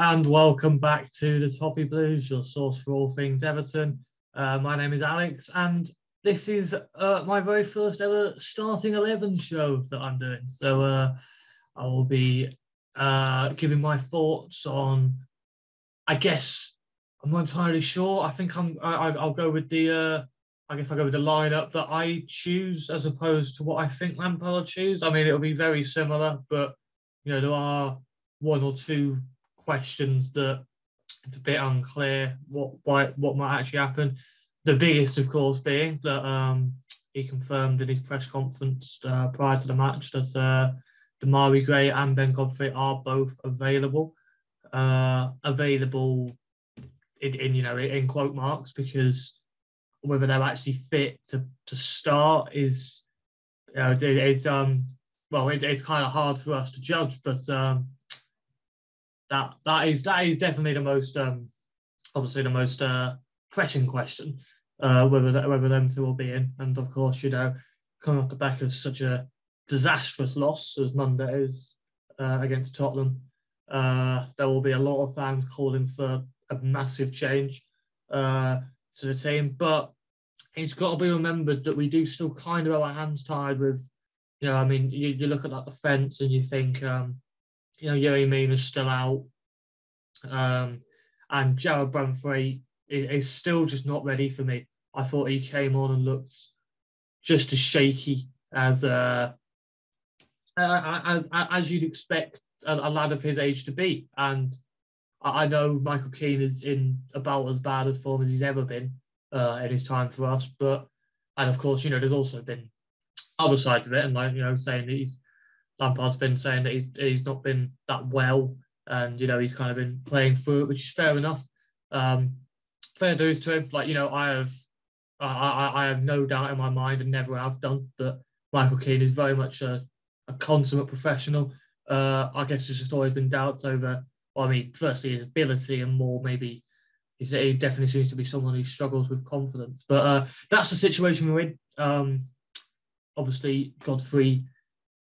And welcome back to the Toffee Blues, your source for all things Everton. My name is Alex, and this is my very first ever starting 11 show that I'm doing. So I will be giving my thoughts on. I guess I'm not entirely sure. I think I'll go with the. I guess I'll go with the lineup that I choose as opposed to what I think Lampard will choose. I mean, it'll be very similar, but there are one or two questions that it's a bit unclear what might actually happen. The biggest, of course, being that he confirmed in his press conference prior to the match that Damari Gray and Ben Godfrey are both available. Available in quote marks, because whether they're actually fit to start is it's kind of hard for us to judge, but that is definitely the most obviously the most pressing question, whether them two will be in. And of course, coming off the back of such a disastrous loss as Monday is against Tottenham, there will be a lot of fans calling for a massive change to the team. But it's got to be remembered that we do still kind of have our hands tied with, you look at that defence and you think, Yerry Mina's still out, and Jared Branthwaite is still just not ready for me. I thought he came on and looked just as shaky as you'd expect a lad of his age to be. And I know Michael Keane is in about as bad as form as he's ever been in his time for us. And of course, there's also been other sides of it, and saying that Lampard's been saying that he's not been that well, and he's kind of been playing through it, which is fair enough. Fair dues to him. I have no doubt in my mind, and never have done, that Michael Keane is very much a consummate professional. I guess there's just always been doubts over. Firstly his ability, and more maybe he definitely seems to be someone who struggles with confidence. But that's the situation we're in. Obviously, Godfrey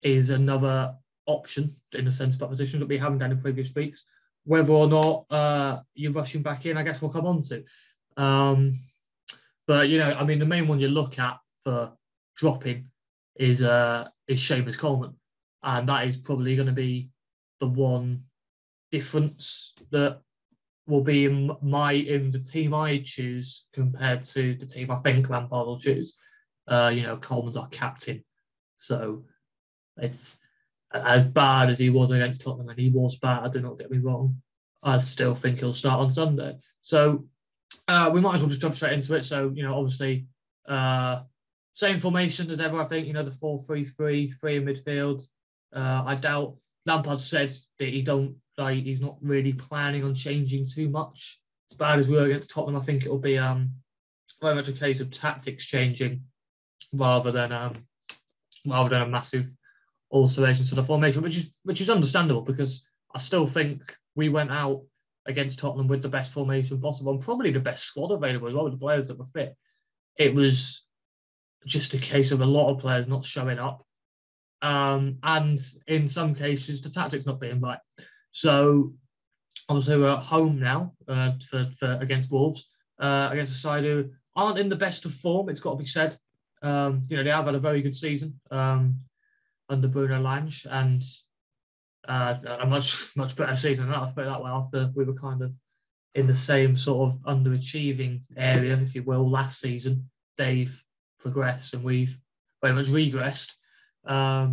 is another option in the centre-back position that we haven't done in previous weeks. Whether or not you're rushing back in, I guess we'll come on to. But the main one you look at for dropping is Seamus Coleman, and that is probably going to be the one difference that will be in the team I choose compared to the team I think Lampard will choose. Coleman's our captain, so it's as bad as he was against Tottenham, and he was bad, do not get me wrong. I still think he'll start on Sunday. So we might as well just jump straight into it. So, obviously, same formation as ever, I think, the 4-3-3, three in midfield. I doubt Lampard said that he's not really planning on changing too much. As bad as we were against Tottenham, I think it'll be very much a case of tactics changing rather than a massive alteration to the formation, which is understandable, because I still think we went out against Tottenham with the best formation possible, and probably the best squad available as well, with the players that were fit. It was just a case of a lot of players not showing up, and in some cases the tactics not being right. So obviously we're at home now for against Wolves, against a side who aren't in the best of form. It's got to be said. They have had a very good season under Bruno Lange, and a much better season than that, I'll put it that way, after we were kind of in the same sort of underachieving area, if you will, last season. They've progressed and we've very much regressed. But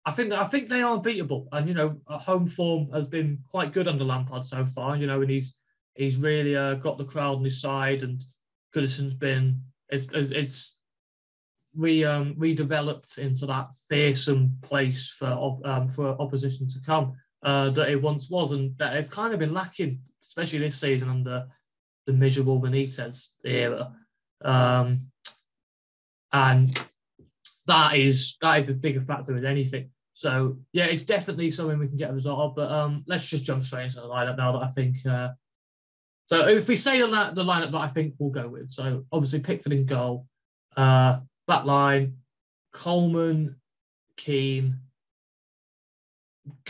I think they are beatable, and home form has been quite good under Lampard so far. And he's really got the crowd on his side, and Goodison's been it's redeveloped into that fearsome place for opposition to come that it once was, and that it's kind of been lacking, especially this season under the miserable Benitez era. And that is as big a factor as anything. So yeah, it's definitely something we can get a result of. But let's just jump straight into the lineup now that I think. So if we say the lineup that I think we'll go with, so obviously Pickford in goal, back line, Coleman, Keane,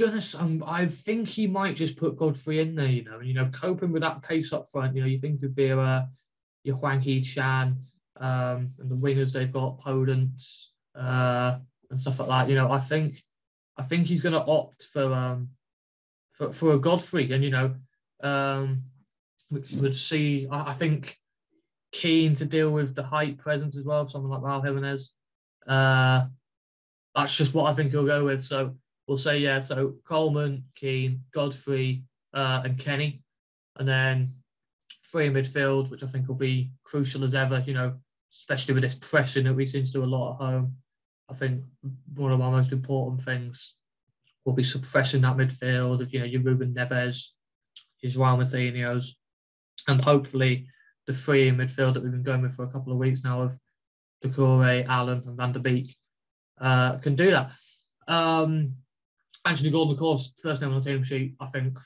I think he might just put Godfrey in there, coping with that pace up front. You think of your Hwang Hee-chan, and the wingers they've got, Podence, and stuff like that. I think he's going to opt for a Godfrey, and which would see. I think keen to deal with the height presence as well of someone like Raul Jimenez. That's just what I think he'll go with. So we'll say, yeah, so Coleman, Keane, Godfrey, and Kenny. And then three in midfield, which I think will be crucial as ever, especially with this pressing that we seem to do a lot at home. I think one of our most important things will be suppressing that midfield of, your Ruben Neves, your João Martinez, and hopefully the three in midfield that we've been going with for a couple of weeks now of Doucouré, Allen, and Van der Beek can do that. Anthony Gordon, of course, first name on the team sheet. I think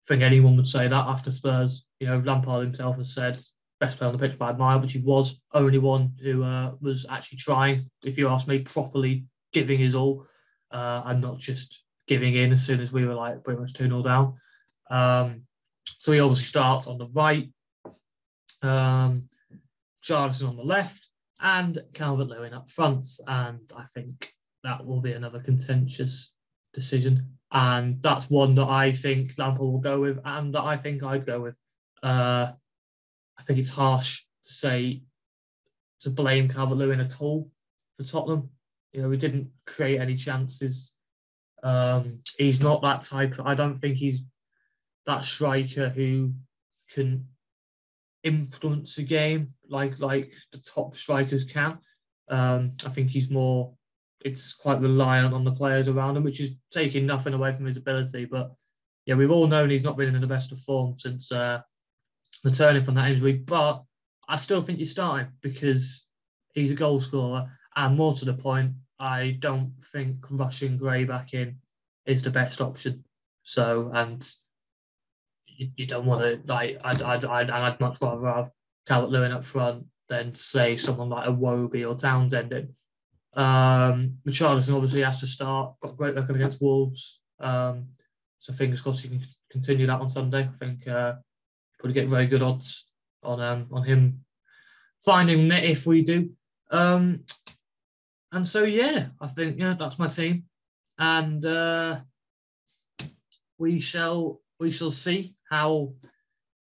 anyone would say that after Spurs. Lampard himself has said best player on the pitch by a mile, which he was only one who was actually trying, if you ask me, properly giving his all, and not just giving in as soon as we were like pretty much 2-0 down. So he obviously starts on the right, Charlison on the left, and Calvert-Lewin up front. And I think that will be another contentious decision. And that's one that I think Lampard will go with, and that I think I'd go with. I think it's harsh to blame Calvert-Lewin at all for Tottenham. We didn't create any chances. He's not that type. I don't think he's that striker who can influence a game like the top strikers can. I think it's quite reliant on the players around him, which is taking nothing away from his ability. But yeah, we've all known he's not been in the best of form since returning from that injury. But I still think you start him because he's a goal scorer, and more to the point, I don't think rushing Gray back in is the best option. So, and you don't want to I'd much rather have Calvert-Lewin up front than say someone like a Wobie or Townsend in. Richarlison obviously has to start. Got a great record against Wolves, so fingers crossed he can continue that on Sunday. I think probably get very good odds on him finding net if we do. And so yeah, I think that's my team, and we shall see how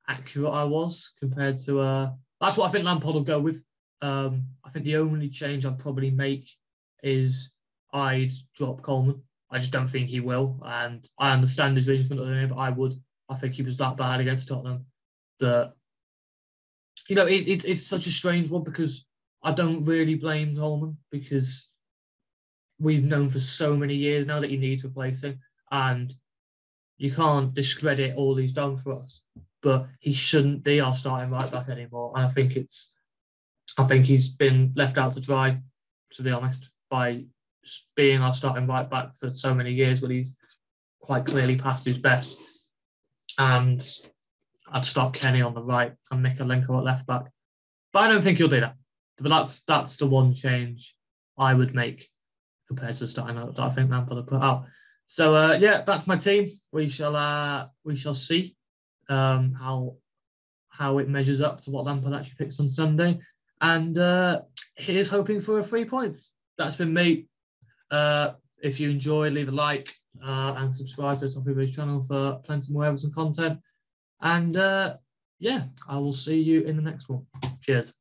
accurate I was compared to. That's what I think Lampard will go with. I think the only change I'd probably make is I'd drop Coleman. I just don't think he will, and I understand his reasons for not doing it, but I would. I think he was that bad against Tottenham that it's such a strange one, because I don't really blame Coleman, because we've known for so many years now that he needs replacing, and you can't discredit all he's done for us, but he shouldn't be our starting right back anymore. And I think he's been left out to dry, to be honest, by being our starting right back for so many years when he's quite clearly past his best. And I'd start Kenny on the right and Mikalenko at left back. But I don't think he'll do that. But that's the one change I would make compared to the starting that I think Lampard will put out. So yeah, that's my team. We shall see how it measures up to what Lampard actually picks on Sunday. And here's hoping for 3 points. That's been me. If you enjoy, leave a like and subscribe to the Toffee channel for plenty more Everton content. And yeah, I will see you in the next one. Cheers.